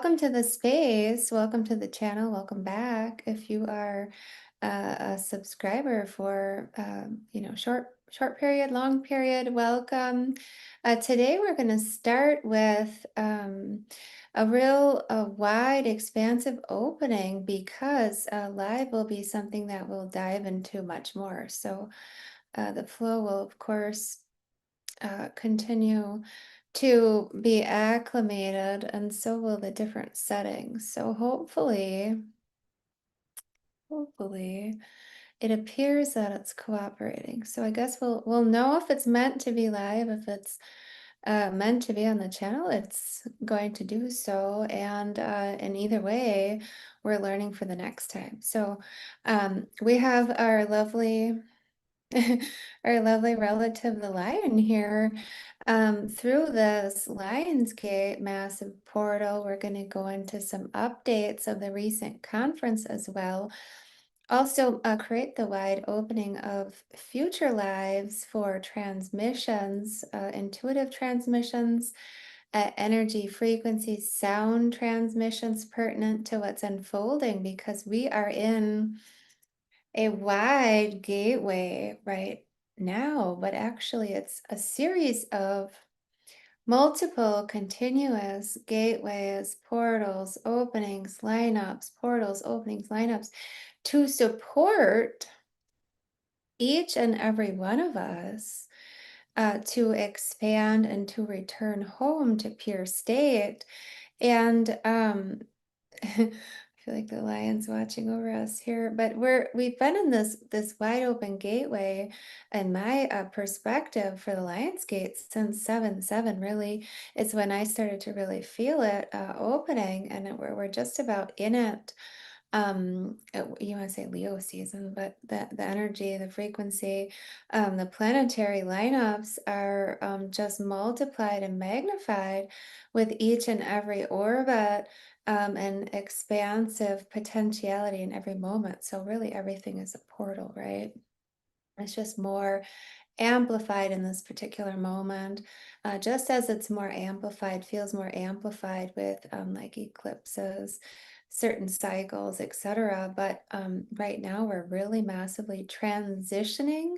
welcome to the space. Welcome to the channel. Welcome back. If you are a subscriber for short period, long period, welcome. Today we're going to start with a wide, expansive opening because live will be something that we'll dive into much more. So the flow will, of course, continue to be acclimated, and so will the different settings. So hopefully it appears that it's cooperating. So I guess we'll know if it's meant to be live, if it's meant to be on the channel, it's going to do so. And in either way, we're learning for the next time. So we have our lovely our lovely relative, the lion here. Through this Lionsgate massive portal, we're going to go into some updates of the recent conference as well. Also, create the wide opening of future lives for transmissions, intuitive transmissions, energy frequency, sound transmissions pertinent to what's unfolding, because we are in a wide gateway right now, but actually it's a series of multiple continuous gateways, portals, openings, lineups, portals, openings, lineups to support each and every one of us to expand and to return home to pure state. And I feel like the lion's watching over us here, but we've been in this wide open gateway, and my perspective for the Lion's Gate since 7/7 really is when I started to really feel it opening, and we're just about in it. You want to say Leo season, but the energy, the frequency, the planetary lineups are just multiplied and magnified with each and every orbit, and expansive potentiality in every moment. So really everything is a portal, right? It's just more amplified in this particular moment, just as it's more amplified, feels more amplified with like eclipses, certain cycles, etc. But right now we're really massively transitioning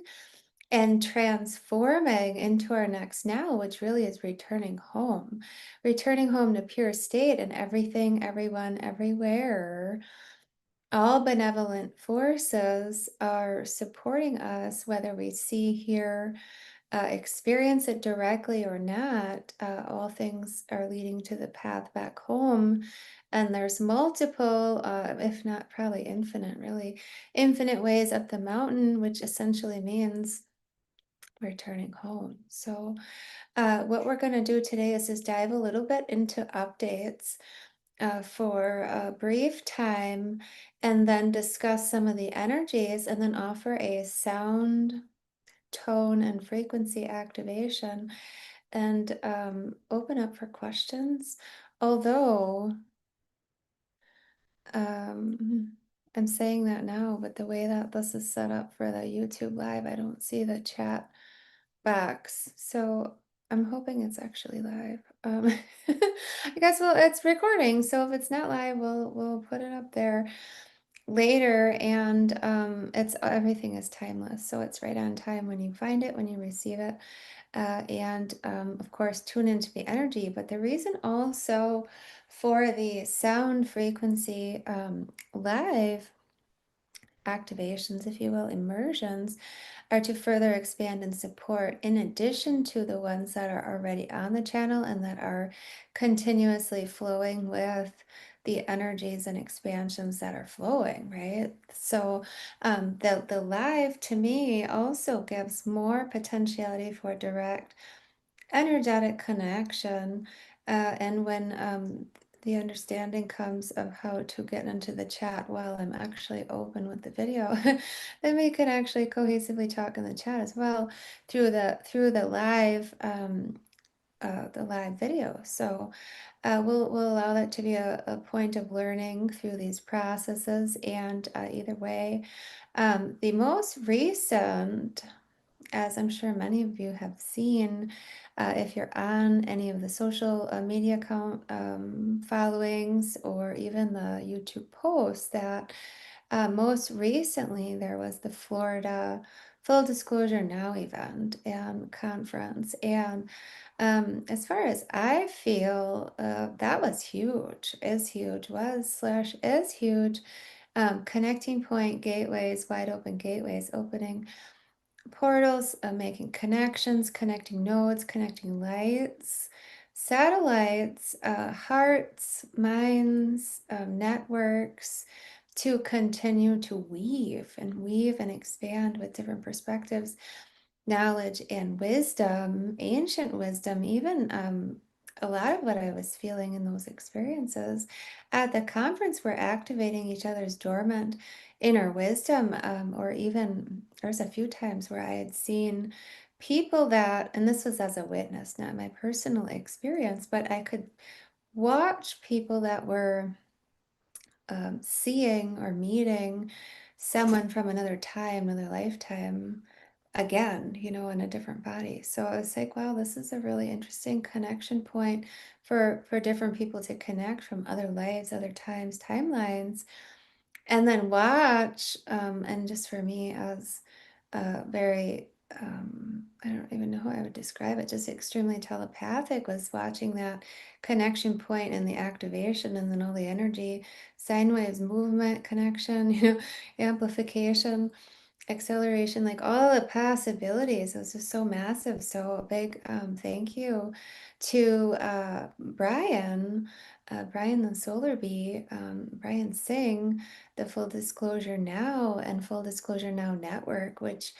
and transforming into our next now, which really is returning home to pure state, and everything, everyone, everywhere. All benevolent forces are supporting us, whether we see, hear, experience it directly or not. All things are leading to the path back home. And there's multiple, if not probably infinite, really infinite ways up the mountain, which essentially means returning home. So, what we're going to do today is just dive a little bit into updates for a brief time, and then discuss some of the energies, and then offer a sound, tone, and frequency activation, and open up for questions. Although I'm saying that now, but the way that this is set up for the YouTube live, I don't see the chat box. So I'm hoping it's actually live. I guess, well, it's recording, so if it's not live, we'll put it up there later. And it's everything is timeless, so it's right on time when you find it, when you receive it. And of course, tune into the energy. But the reason also for the sound frequency live activations, if you will, immersions, are to further expand and support, in addition to the ones that are already on the channel and that are continuously flowing with the energies and expansions that are flowing, right? So the live to me also gives more potentiality for direct energetic connection. And when the understanding comes of how to get into the chat while I'm actually open with the video, then we can actually cohesively talk in the chat as well through the live video. So we'll allow that to be a point of learning through these processes. And either way, the most recent as I'm sure many of you have seen, if you're on any of the social media account followings or even the YouTube posts, that most recently there was the Florida Full Disclosure Now event and conference. And as far as I feel, that was huge, is huge, was slash is huge. Connecting point gateways, wide open gateways, opening portals, making connections, connecting nodes, connecting lights, satellites, hearts, minds, networks to continue to weave and expand with different perspectives, knowledge and wisdom, ancient wisdom, even a lot of what I was feeling in those experiences at the conference were activating each other's dormant inner wisdom, or even there's a few times where I had seen people that, and this was as a witness, not my personal experience, but I could watch people that were seeing or meeting someone from another time, another lifetime again, in a different body. So I was like, wow, this is a really interesting connection point for different people to connect from other lives, other times, timelines, and then watch, and just for me as very I don't even know how I would describe it, just extremely telepathic, was watching that connection point and the activation and then all the energy, sine waves, movement, connection, amplification, acceleration, like all the possibilities. It was just so massive. So a big thank you to Brian the Solar Bee, Brian Singh, the Full Disclosure Now and Full Disclosure Now Network, which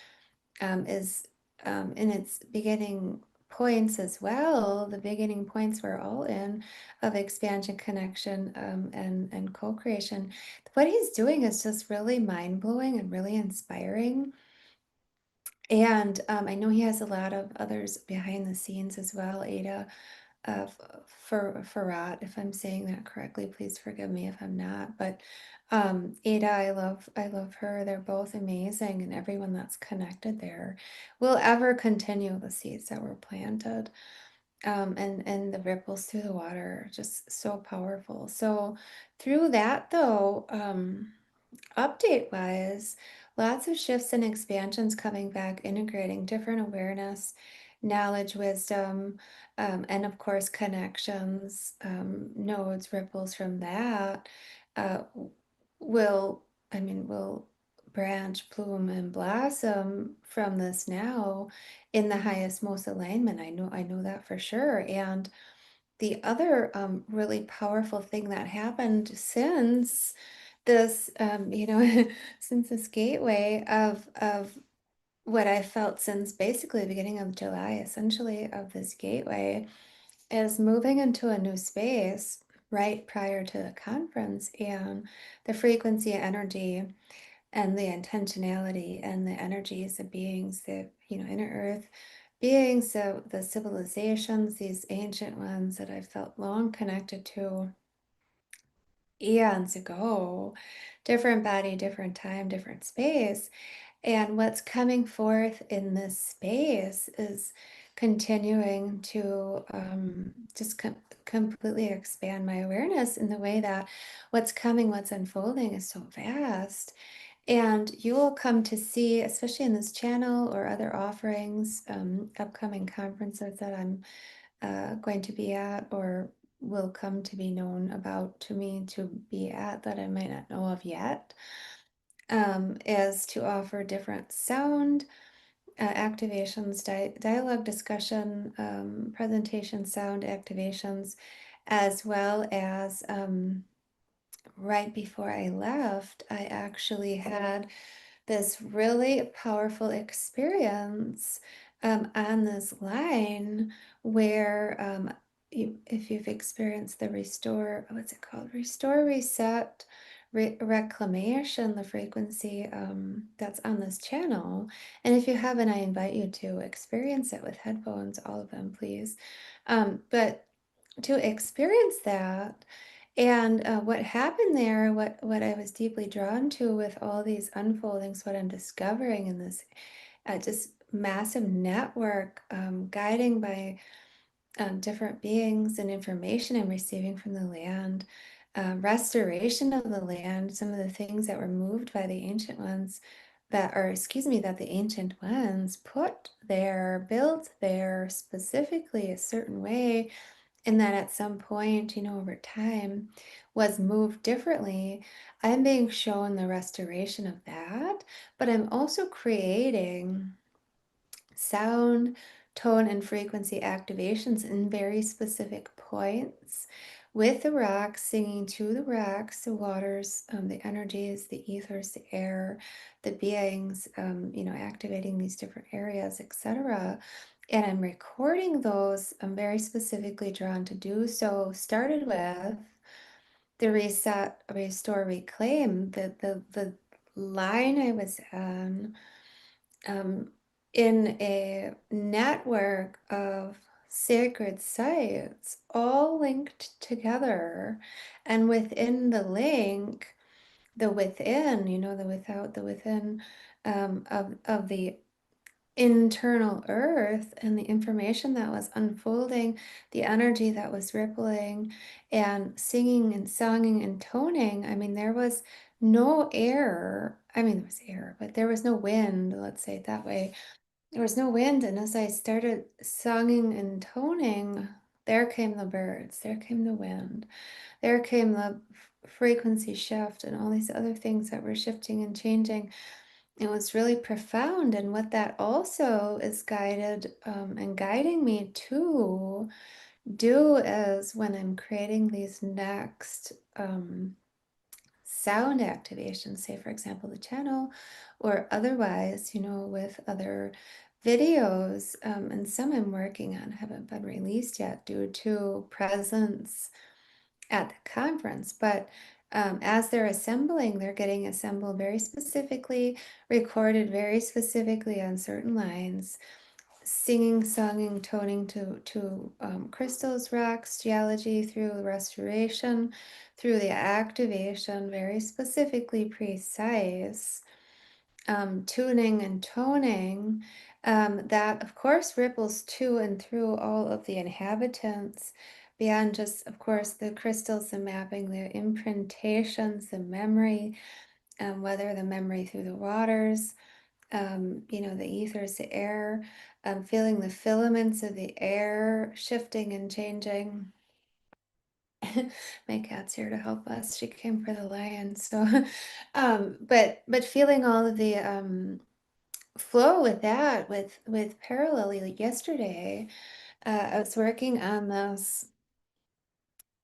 is in its beginning points as well. The beginning points we're all in of expansion, connection, and co-creation. What he's doing is just really mind-blowing and really inspiring. And I know he has a lot of others behind the scenes as well. Ada for Farad, if I'm saying that correctly, please forgive me if I'm not. But Ada, I love her. They're both amazing, and everyone that's connected there will ever continue the seeds that were planted. And the ripples through the water are just so powerful. So through that though, update wise, lots of shifts and expansions coming back, integrating different awareness, knowledge, wisdom, and of course, connections, nodes, ripples from that uh, will, will branch, bloom, and blossom from this now in the highest, most alignment. I know that for sure. And the other really powerful thing that happened since this, since this gateway of what I felt since basically the beginning of July, essentially, of this gateway, is moving into a new space right prior to the conference, and the frequency, energy, and the intentionality and the energies of beings, the inner earth beings, the civilizations, these ancient ones that I felt long connected to eons ago, different body, different time, different space. And what's coming forth in this space is continuing to just completely expand my awareness in the way that what's coming, what's unfolding is so vast. And you will come to see, especially in this channel or other offerings, upcoming conferences that I'm going to be at or will come to be known about to me to be at that I might not know of yet, is to offer different sound activations, dialogue discussion, presentation sound activations, as well as right before I left, I actually had this really powerful experience on this line where if you've experienced the restore, what's it called? Restore, reset, reclamation, the frequency that's on this channel. And if you haven't, I invite you to experience it with headphones, all of them, please. But to experience that, and what happened there, what I was deeply drawn to with all these unfoldings, what I'm discovering in this just massive network guiding by different beings and information I'm receiving from the land, restoration of the land, some of the things that were moved by the ancient ones that, or excuse me, that the ancient ones put there, built there specifically a certain way, and that at some point, over time was moved differently. I'm being shown the restoration of that, but I'm also creating sound, tone, and frequency activations in very specific points with the rocks, singing to the rocks, the waters, the energies, the ethers, the air, the beings, activating these different areas, etc. And I'm recording those. I'm very specifically drawn to do so. Started with the reset, restore, reclaim, the line I was on, um, in a network of sacred sites, all linked together. And within the link, the within, the without, the within, of the internal earth, and the information that was unfolding, the energy that was rippling and singing and songing and toning. I mean, there was no air. I mean, there was air, but there was no wind, let's say it that way. There was no wind, and as I started singing and toning, there came the birds, there came the wind, there came the frequency shift, and all these other things that were shifting and changing. It was really profound, and what that also is guided and guiding me to do is when I'm creating these next sound activation, say for example the channel, or otherwise, with other videos, and some I'm working on haven't been released yet due to presence at the conference. But as they're assembling, they're getting assembled very specifically, recorded very specifically on certain lines, singing, songing, toning to crystals, rocks, geology, through the restoration, through the activation, very specifically precise, tuning and toning, that of course ripples to and through all of the inhabitants, beyond just, of course, the crystals, the mapping, the imprintations, the memory, whether the memory through the waters, the ethers, the air, feeling the filaments of the air shifting and changing. My cat's here to help us. She came for the lion. So, but feeling all of the flow with that, with parallelly, like yesterday, I was working on this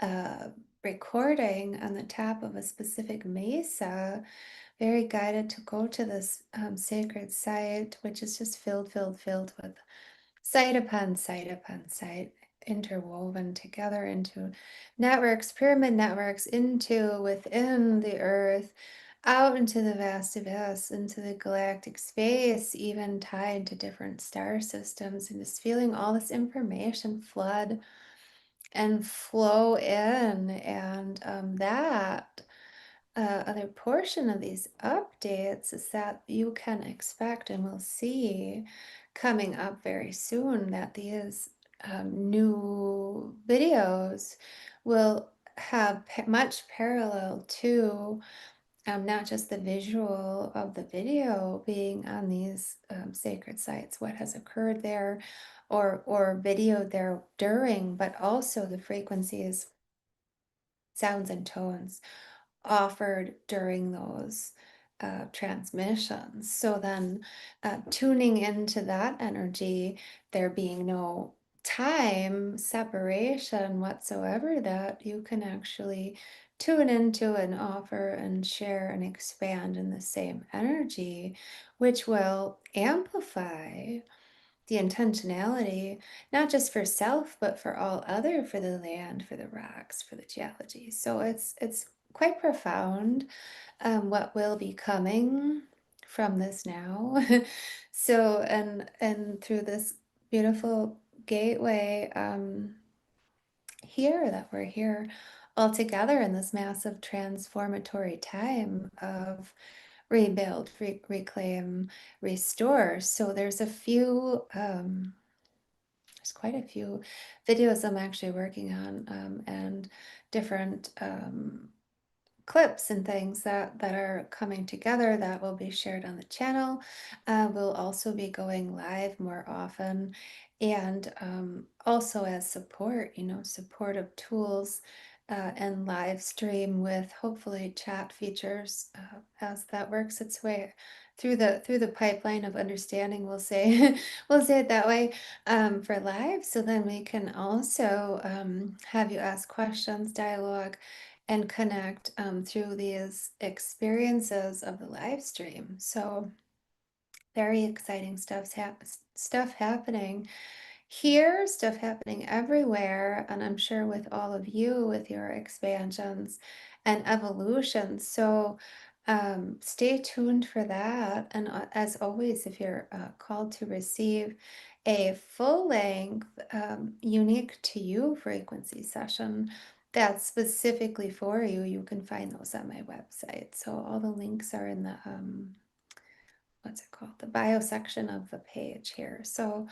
uh, recording on the top of a specific mesa, very guided to go to this sacred site, which is just filled with site upon site upon site, interwoven together into networks, pyramid networks, into within the earth, out into the vast abyss, into the galactic space, even tied to different star systems, and just feeling all this information flood and flow in. And that other portion of these updates is that you can expect and will see coming up very soon that these new videos will have much parallel to not just the visual of the video being on these sacred sites, what has occurred there, or video there during, but also the frequencies, sounds, and tones offered during those transmissions. So then tuning into that energy, there being no time separation whatsoever, that you can actually tune into and offer and share and expand in the same energy, which will amplify the intentionality, not just for self, but for all other, for the land, for the rocks, for the geology. So it's quite profound, what will be coming from this now. So and through this beautiful gateway, here, that we're here all together in this massive transformatory time of rebuild, reclaim, restore. So there's quite a few videos I'm actually working on, and different clips and things that are coming together that will be shared on the channel. We'll also be going live more often, and also as support, supportive tools, and live stream with hopefully chat features, as that works its way through the pipeline of understanding, we'll say. We'll say it that way, for live, so then we can also have you ask questions, dialogue, and connect, through these experiences of the live stream. So very exciting stuff happening here, stuff happening everywhere, and I'm sure with all of you with your expansions and evolutions. So stay tuned for that. And as always, if you're called to receive a full length, unique to you frequency session that's specifically for you, you can find those on my website. So all the links are in the what's it called? The bio section of the page here. So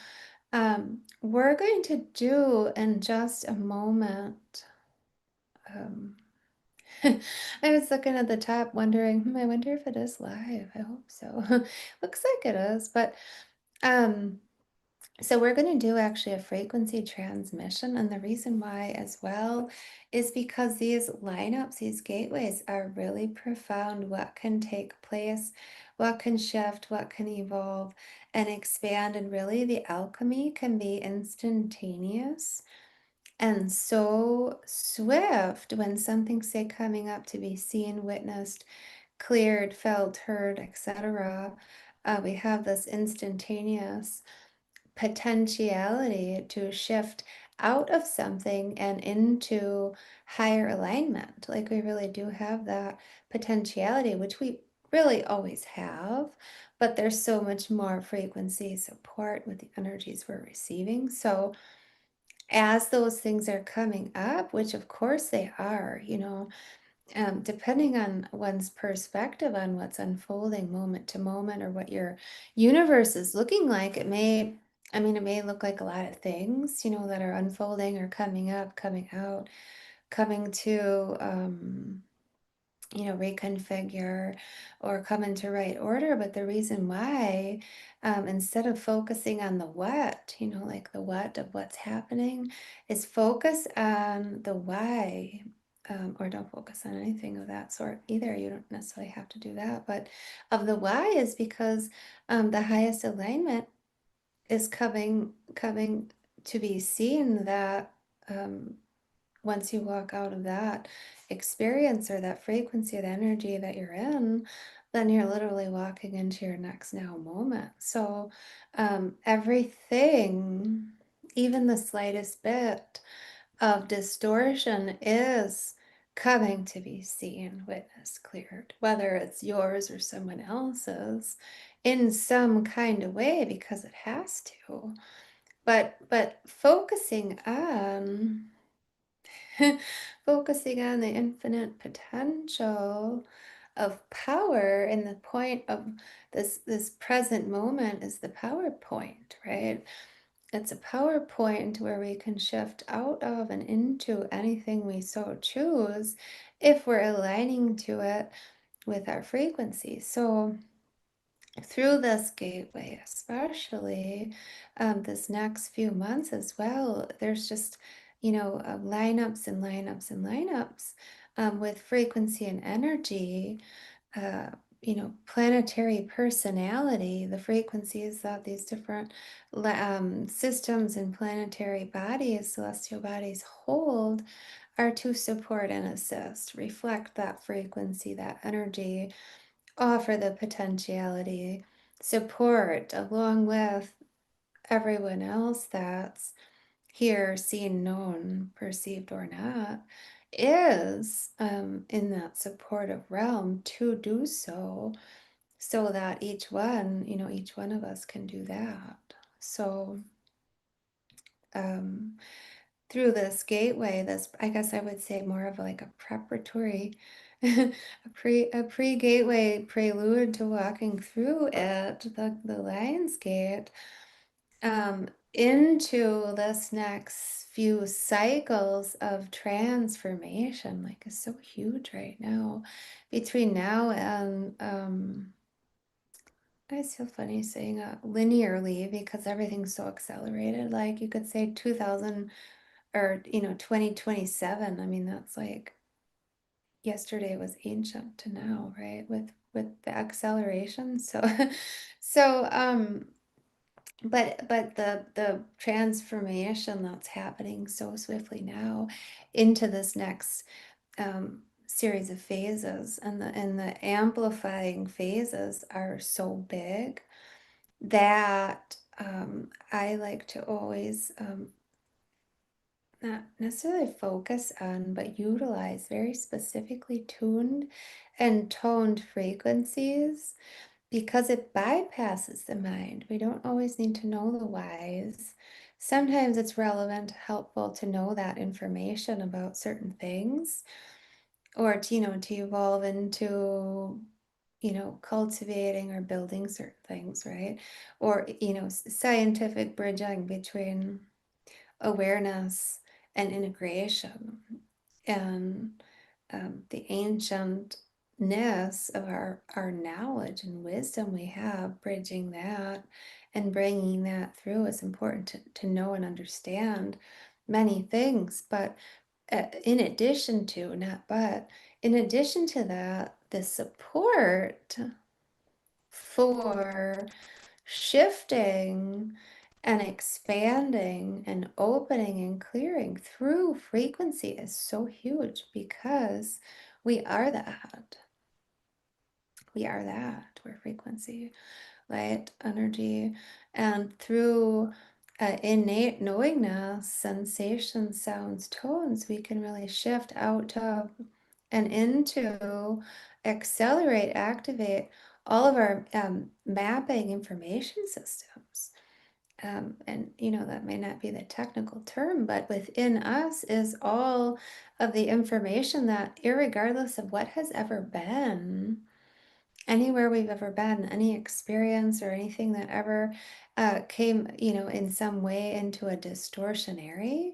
we're going to do in just a moment. Um, I was looking at the top wondering, I wonder if it is live. I hope so. Looks like it is, but um, so we're going to do actually a frequency transmission, and the reason why as well is because these lineups, these gateways are really profound. What can take place, what can shift, what can evolve and expand, and really the alchemy can be instantaneous and so swift when something's say coming up to be seen, witnessed, cleared, felt, heard, etc. We have this instantaneous potentiality to shift out of something and into higher alignment. Like we really do have that potentiality, which we really always have, but there's so much more frequency support with the energies we're receiving. So as those things are coming up, which of course they are, depending on one's perspective on what's unfolding moment to moment or what your universe is looking like, it may look like a lot of things, that are unfolding or coming up, coming out, coming to, reconfigure or come into right order. But the reason why, instead of focusing on the what, like the what of what's happening, is focus on the why. Or don't focus on anything of that sort either. You don't necessarily have to do that. But of the why is because the highest alignment is coming to be seen, that um, once you walk out of that experience or that frequency, the energy that you're in, then you're literally walking into your next now moment. So everything, even the slightest bit of distortion, is coming to be seen, witnessed, cleared, whether it's yours or someone else's, in some kind of way, because it has to. But focusing on focusing on the infinite potential of power, and the point of this present moment is the power point, right? It's a power point where we can shift out of and into anything we so choose if we're aligning to it with our frequency. So through this gateway, especially this next few months as well, there's just, lineups and lineups and lineups, with frequency and energy, uh, planetary personality, the frequencies that these different systems and planetary bodies, celestial bodies hold, are to support and assist, reflect that frequency, that energy, offer the potentiality, support, along with everyone else that's here, seen, known, perceived, or not, is in that supportive realm to do so, so that each one of us can do that. So, um, through this gateway, this, I guess I would say more of like a preparatory, a pre-gateway prelude to walking through it, the Lion's Gate, into this next few cycles of transformation, like is so huge right now. Between now and I feel funny saying linearly because everything's so accelerated. Like you could say 2000 or 2027. I mean, that's like yesterday was ancient to now, right? With the acceleration. So so but the transformation that's happening so swiftly now into this next series of phases, and the amplifying phases are so big that I like to always not necessarily focus on, but utilize very specifically tuned and toned frequencies because it bypasses the mind. We don't always need to know the whys. Sometimes it's relevant, helpful to know that information about certain things, or to, to evolve into, cultivating or building certain things, right? Or, scientific bridging between awareness and integration, and the ancientness of our knowledge and wisdom we have, bridging that and bringing that through is important to know and understand many things. But in addition to, not but, in addition to that, the support for shifting and expanding and opening and clearing through frequency is so huge because we are that. We are that. We're frequency, light, energy, and through innate knowingness, sensations, sounds, tones, we can really shift out of and into, accelerate, activate all of our mapping information systems. And that may not be the technical term, but within us is all of the information that, irregardless of what has ever been, anywhere we've ever been, any experience or anything that ever came, in some way into a distortionary,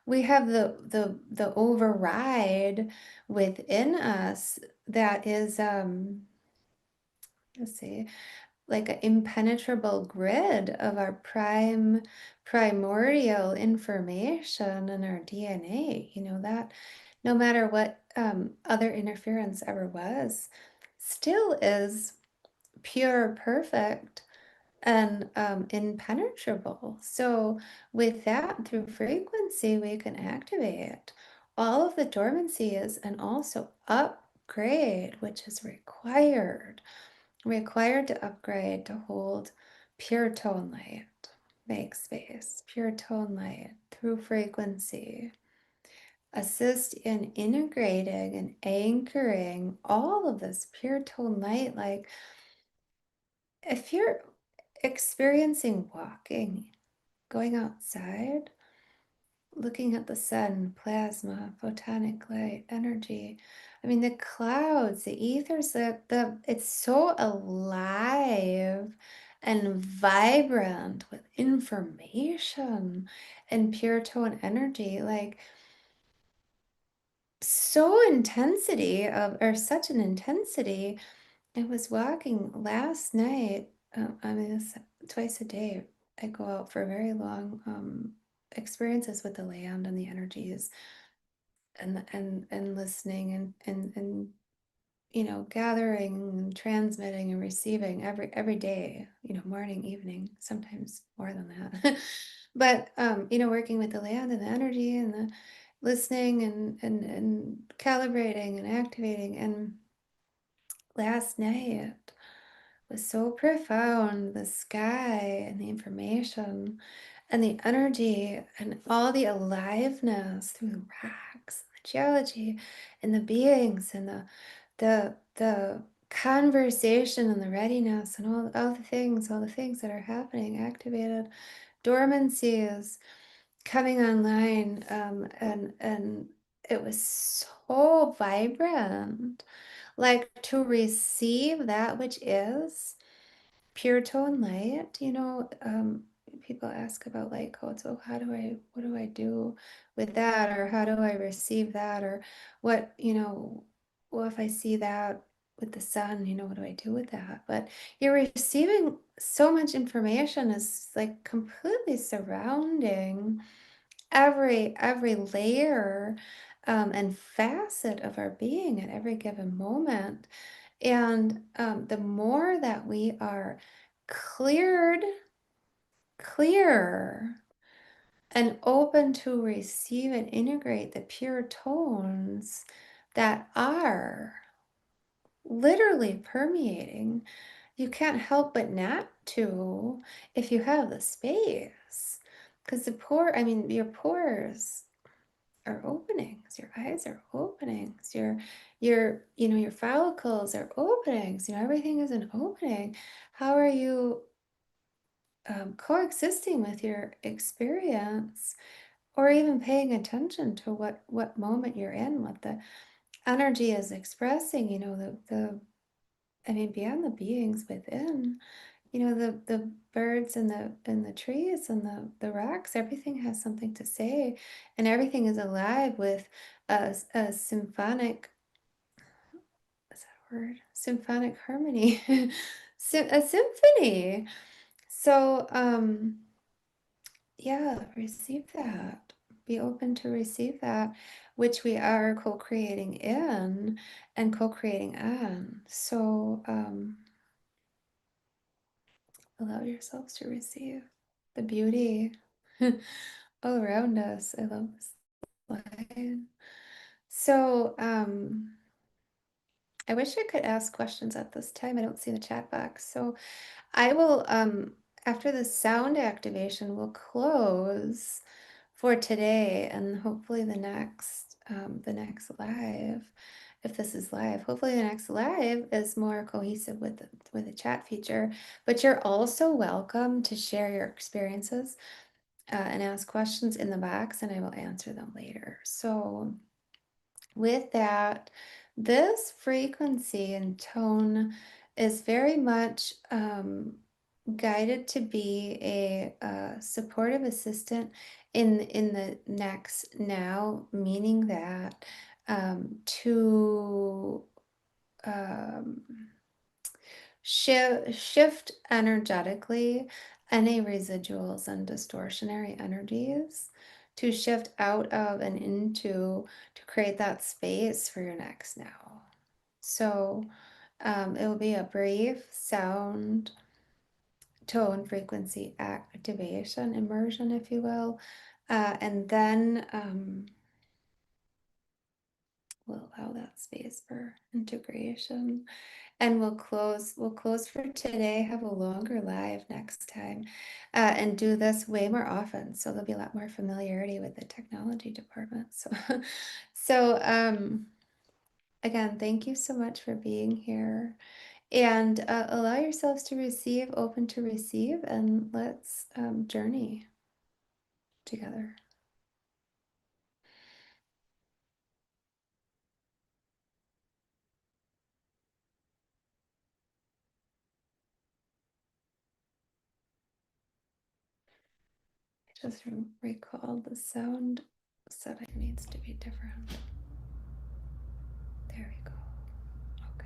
we have the override within us that is, let's see, like an impenetrable grid of our primordial information in our DNA, that no matter what other interference ever was, still is pure, perfect, and impenetrable. So with that, through frequency, we can activate all of the dormancies and also upgrade, which is required to upgrade to hold pure tone light, make space, pure tone light through frequency, assist in integrating and anchoring all of this pure tone light. Like if you're experiencing walking, going outside, looking at the sun, plasma, photonic light, energy. I mean, the clouds, the ethers, it's so alive and vibrant with information and pure tone energy, like so intensity of, or such an intensity. I was walking last night. I mean, it's twice a day. I go out for very long experiences with the land and the energies, and listening and gathering and transmitting and receiving every day. Morning, evening, sometimes more than that. But working with the land and the energy and the listening and calibrating and activating. And last night was so profound. The sky and the information and the energy and all the aliveness through the rocks, the geology and the beings and the conversation and the readiness and all the things that are happening, activated dormancies, coming online, and it was so vibrant. Like to receive that which is pure tone light, people ask about light codes. Oh, what do I do with that? Or how do I receive that? Or what, well, if I see that with the sun, what do I do with that? But you're receiving so much information is like completely surrounding every layer and facet of our being at every given moment. And the more that we are cleared, clear, and open to receive and integrate the pure tones that are literally permeating, you can't help but not to if you have the space. Because I mean, your pores are openings, your eyes are openings, your follicles are openings, everything is an opening. How are you coexisting with your experience, or even paying attention to what moment you're in, what the energy is expressing, the I mean, beyond the beings within, the birds and the trees and the rocks, everything has something to say, and everything is alive with a symphonic, is that a word? Symphonic harmony, a symphony. So, yeah, receive that. Be open to receive that, which we are co-creating in and co-creating on. So, allow yourselves to receive the beauty all around us. I love this line. So, I wish I could ask questions at this time. I don't see the chat box. So I will, after the sound activation, we'll close for today, and hopefully the next live, if this is live, hopefully the next live is more cohesive with the chat feature. But you're also welcome to share your experiences and ask questions in the box, and I will answer them later. So with that, this frequency and tone is very much guided to be a supportive assistant in the next now, meaning that to um, shift energetically any residuals and distortionary energies, to shift out of and into, to create that space for your next now. So it will be a brief sound, tone, frequency activation, immersion, if you will. And then we'll allow that space for integration. And we'll close for today, have a longer live next time, and do this way more often. So there'll be a lot more familiarity with the technology department. So again, thank you so much for being here. And allow yourselves to receive, open to receive, and let's journey together. I just recalled the sound setting needs to be different. There we go. Okay.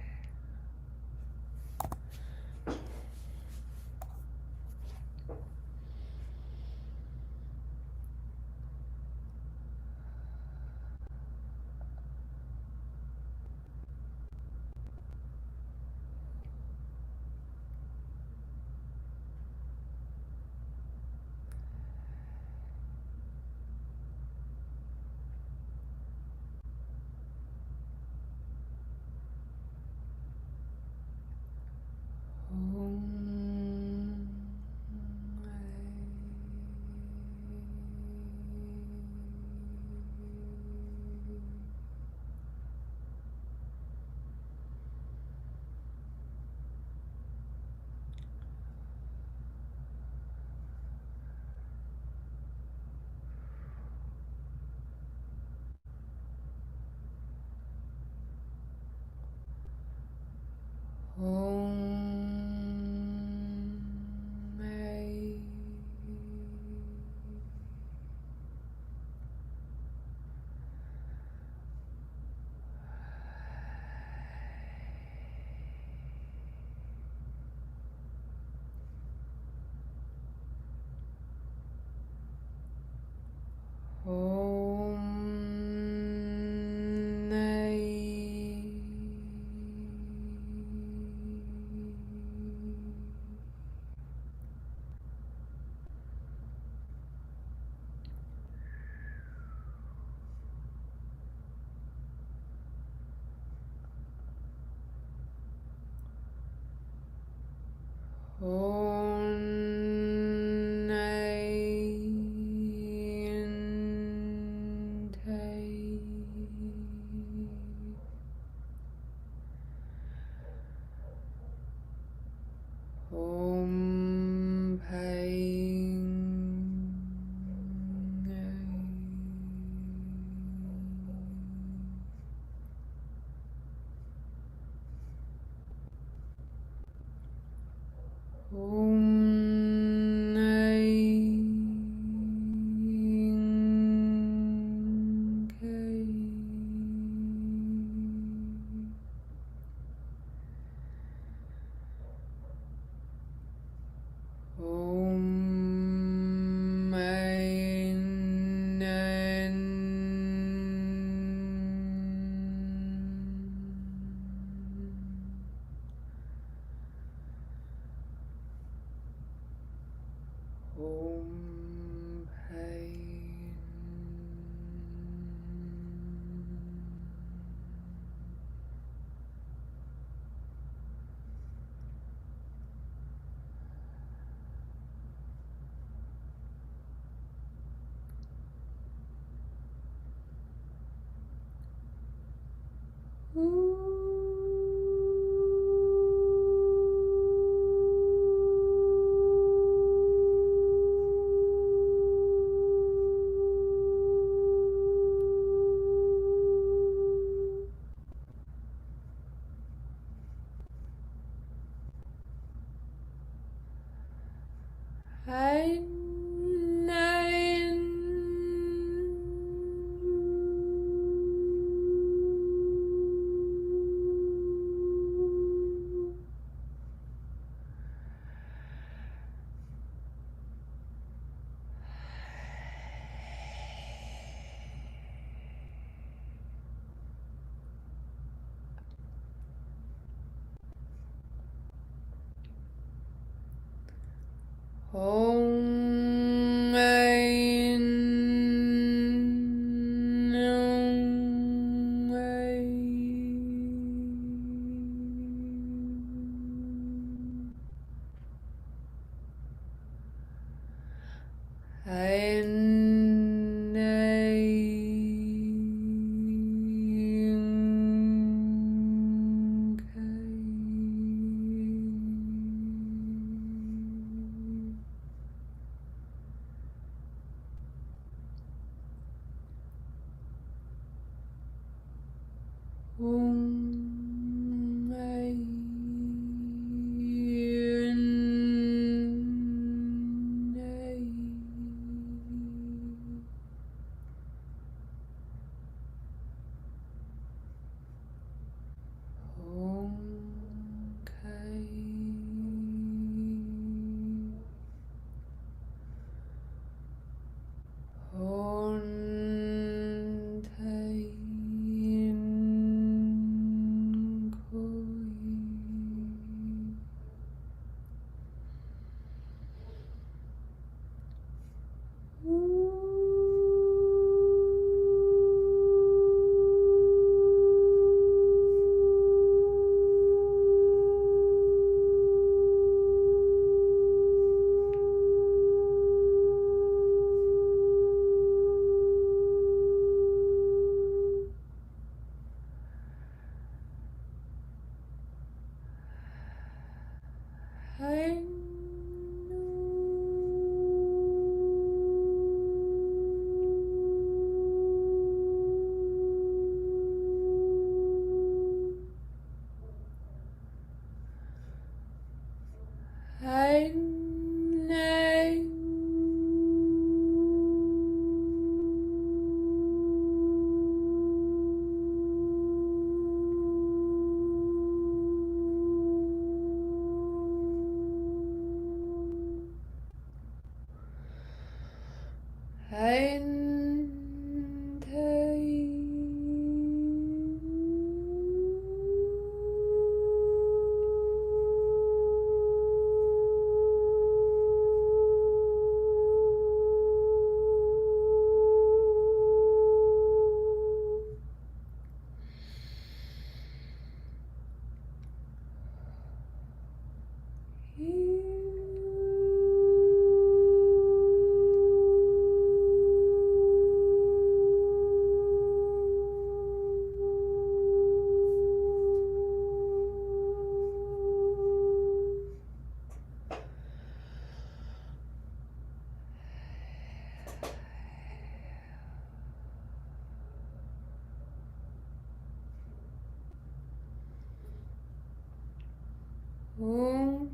Om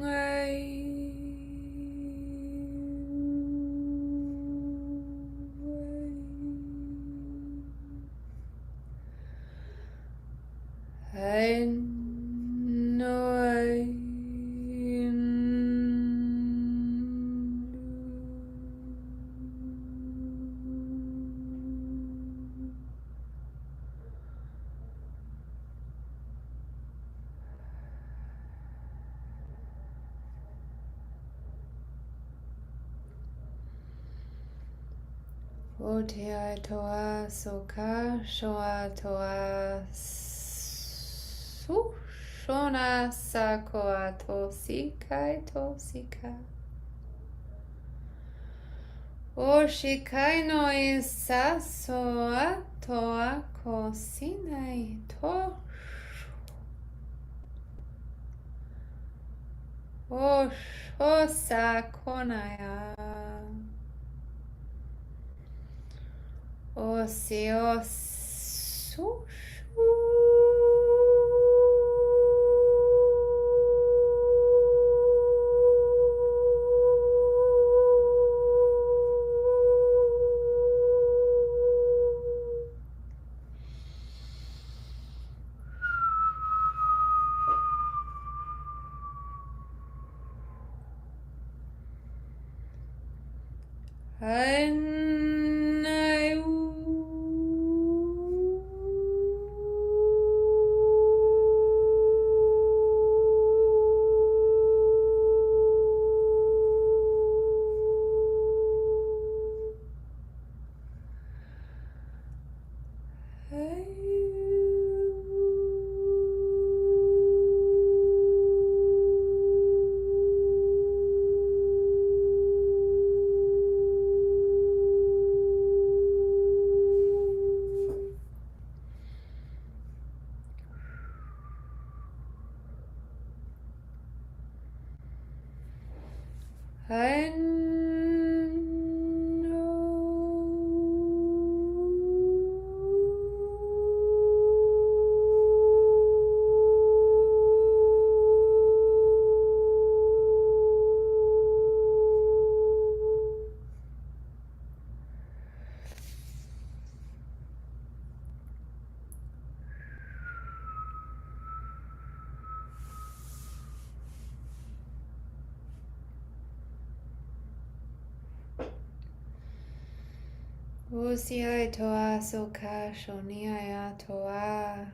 Ai. I know I Otea toa soka shoa toa su shona sakoa tosikai tosika. Oshikai no isa soa toa kosinai to. Oshosa konaya. Osio. I Usiai toa soka shoniaya toa.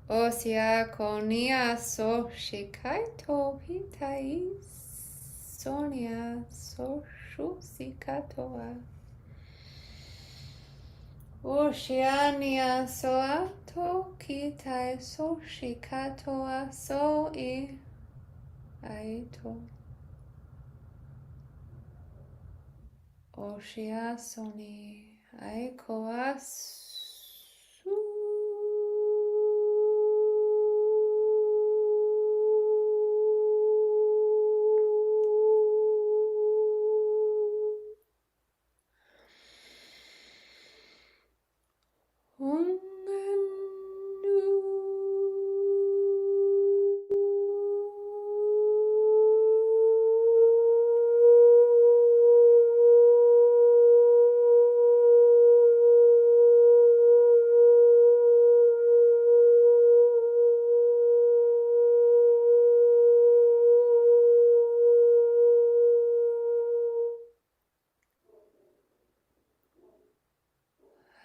Osia konia so shikai to hitai sonia so shusika toa. Oceania soa to kitai so shikatoa so I aito. Oshia soni aikoa su.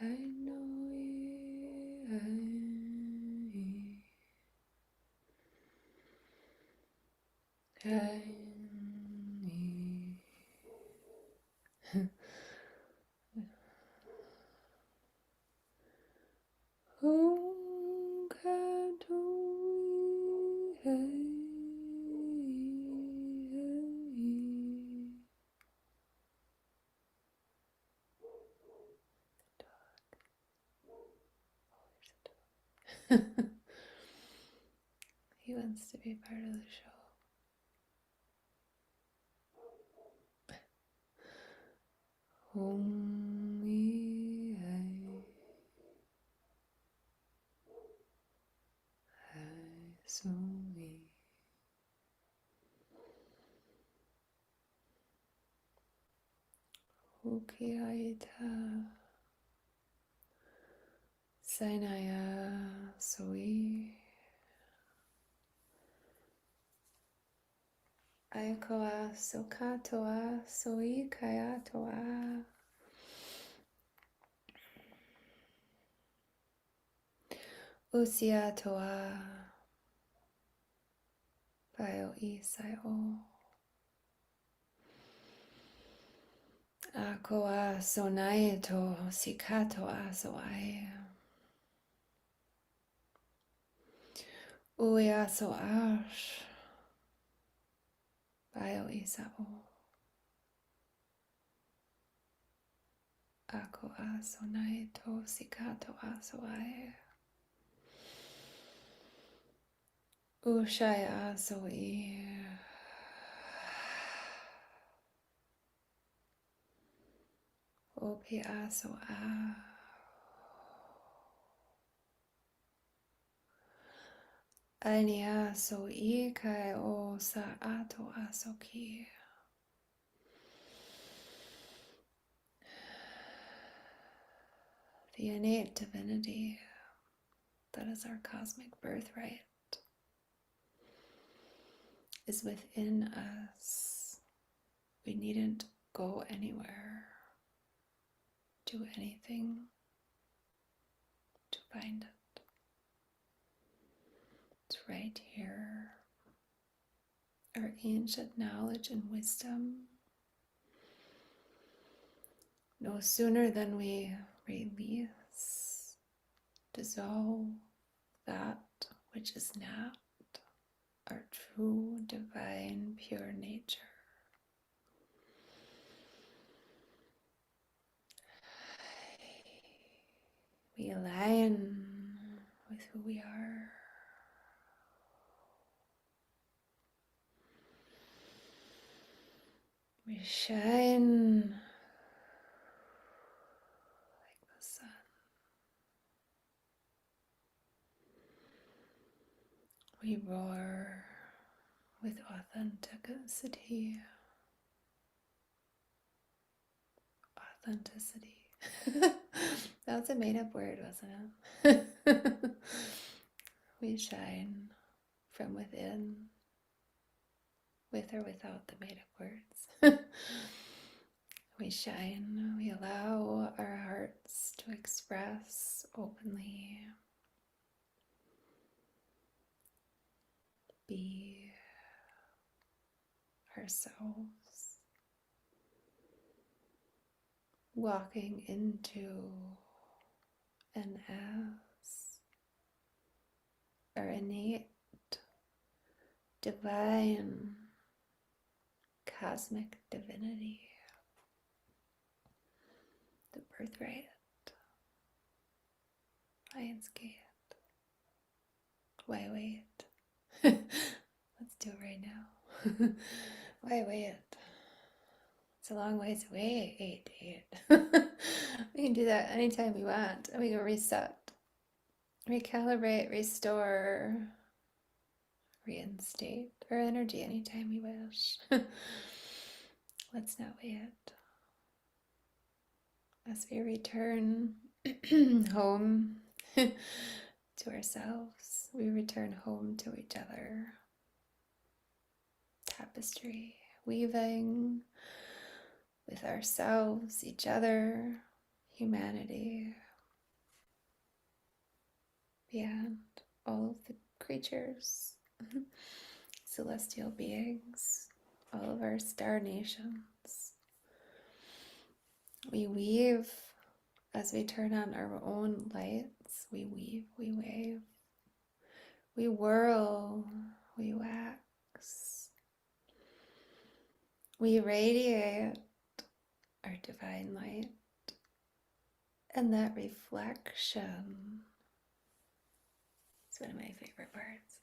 I know he wants to be part of the show. Sui. Ukiaita. Sainaya Sui. Aikoa Sokatoa Sui Kayatoa. Usiatoa. Bio Isaio. Akoa Sonaito Sikatoa Soai. Uya Soash. Bio Isao. Akoa Sonaito Sikatoa Soai. Ushaya Soi. Opia Soa. Ania Soi Kai O Saato Asoki. The innate divinity that is our cosmic birthright is within us. We needn't go anywhere, do anything to find it. It's right here. Our ancient knowledge and wisdom. No sooner than we release, dissolve that which is not our true, divine, pure nature. We align with who we are. We shine like the sun. We roar with authenticity. Authenticity. That's a made-up word, wasn't it? We shine from within, with or without the made-up words. We shine, we allow our hearts to express openly, be ourselves, walking into and as our innate, divine, cosmic divinity, the birthright, Lionsgate. Why wait? Let's do it right now. Why wait? It's a long ways away. 8. We can do that anytime we want. And we can reset, recalibrate, restore, reinstate our energy anytime we wish. Let's not wait. As we return home to ourselves, we return home to each other. Tapestry, weaving with ourselves, each other, humanity, beyond all of the creatures, celestial beings, all of our star nations. We weave as we turn on our own lights. We weave, we wave, we whirl, we wax, we radiate our divine light, and that reflection is one of my favorite parts.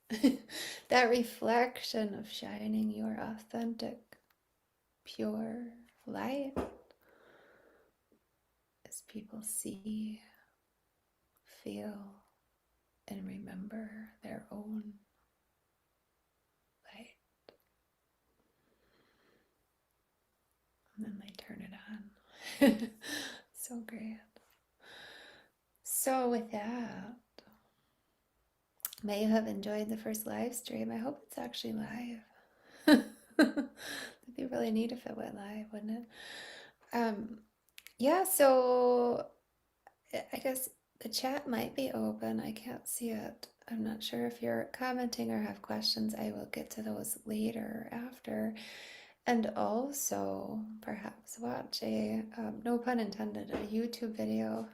That reflection of shining your authentic, pure light as people see, feel, and remember their own and then they turn it on. So great. So with that, may you have enjoyed the first live stream. I hope it's actually live. It'd be really neat if it went live, wouldn't it? Yeah, so I guess the chat might be open. I can't see it. I'm not sure if you're commenting or have questions. I will get to those later after. And also, perhaps watch a, no pun intended, a YouTube video.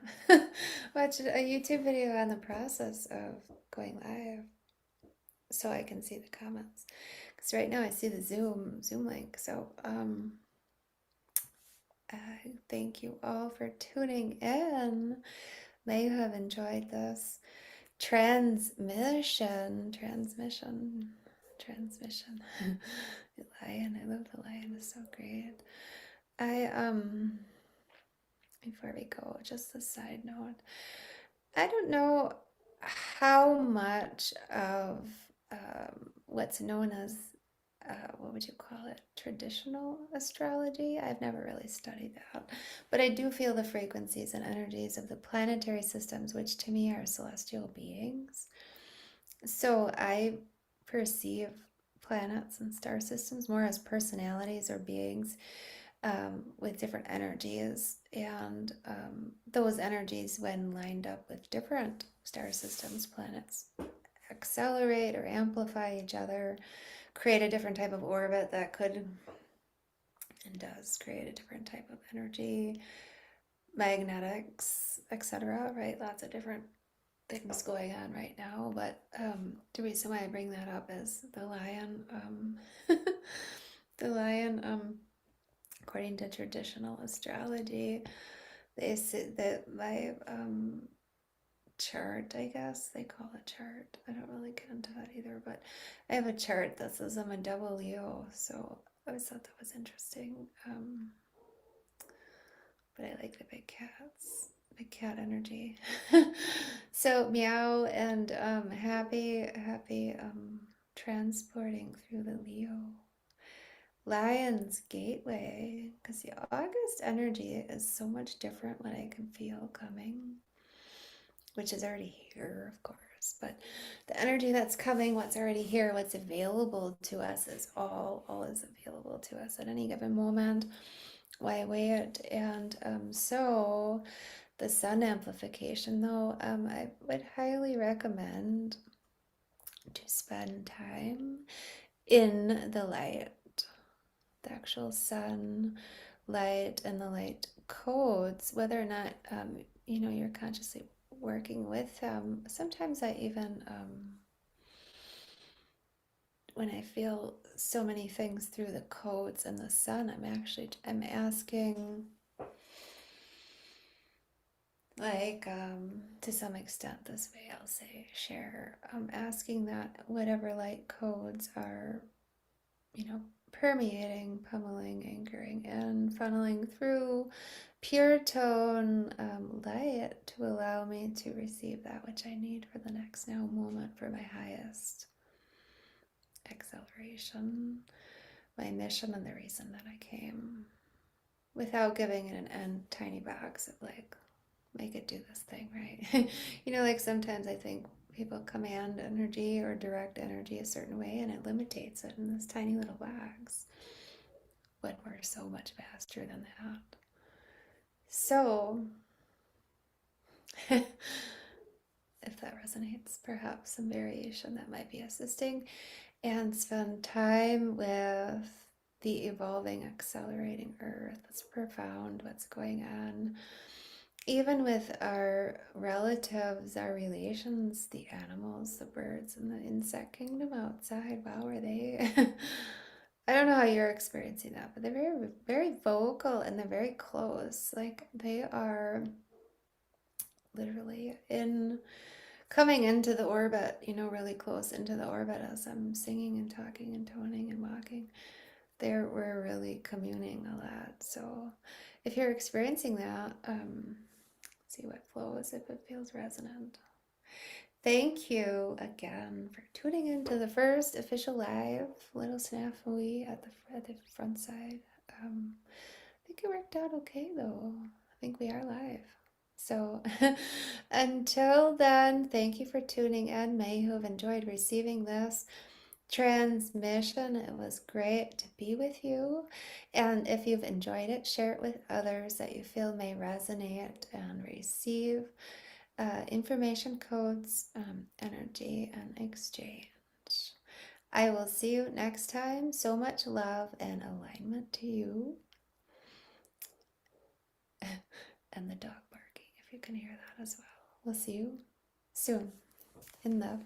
Watch a YouTube video on the process of going live so I can see the comments. Because right now I see the Zoom link. So, thank you all for tuning in. May you have enjoyed this transmission. The lion, I love the lion, it's so great. Before we go, just a side note, I don't know how much of what's known as what would you call it? Traditional astrology. I've never really studied that. But I do feel the frequencies and energies of the planetary systems, which to me are celestial beings. So I perceive planets and star systems more as personalities or beings with different energies. And those energies, when lined up with different star systems, planets, accelerate or amplify each other, create a different type of orbit that could and does create a different type of energy, magnetics, etc. Right? Lots of different things going on right now. But the reason why I bring that up is the lion. The lion, according to traditional astrology, they say that my chart, I guess they call it chart. I don't really get into that either, but I have a chart that says I'm a double Leo, so I always thought that was interesting. But I like the big cats, big cat energy. So meow and happy transporting through the Leo. Lion's gateway, because the August energy is so much different when I can feel coming, which is already here, of course. But the energy that's coming, what's already here, what's available to us is all is available to us at any given moment. Why wait? And so the sun amplification, though, I would highly recommend to spend time in the light, the actual sun light and the light codes, whether or not you're consciously working with them. Sometimes I even when I feel so many things through the codes and the sun, I'm asking, like, to some extent this way I'll say share, asking that whatever light codes are, permeating, pummeling, anchoring, and funneling through pure tone light to allow me to receive that which I need for the next now moment for my highest acceleration, my mission, and the reason that I came, without giving it an end tiny box of like, make it do this thing, right? Like sometimes I think people command energy or direct energy a certain way and it limitates it in this tiny little box when we're so much faster than that. So, if that resonates, perhaps some variation that might be assisting, and spend time with the evolving, accelerating earth. It's profound what's going on. Even with our relatives, our relations, the animals, the birds, and the insect kingdom outside, wow, are they? I don't know how you're experiencing that, but they're very, very vocal and they're very close. Like they are literally coming into the orbit, really close into the orbit as I'm singing and talking and toning and walking. We're really communing a lot. So if you're experiencing that, see what flows if it feels resonant. Thank you again for tuning into the first official live little snafu at the front side. think it worked out okay though. I think we are live. So until then, thank you for tuning in. May you have enjoyed receiving this transmission. It was great to be with you. And if you've enjoyed it, share it with others that you feel may resonate and receive information codes, energy, and exchange. I will see you next time. So much love and alignment to you. And the dog barking, if you can hear that as well. We'll see you soon in love.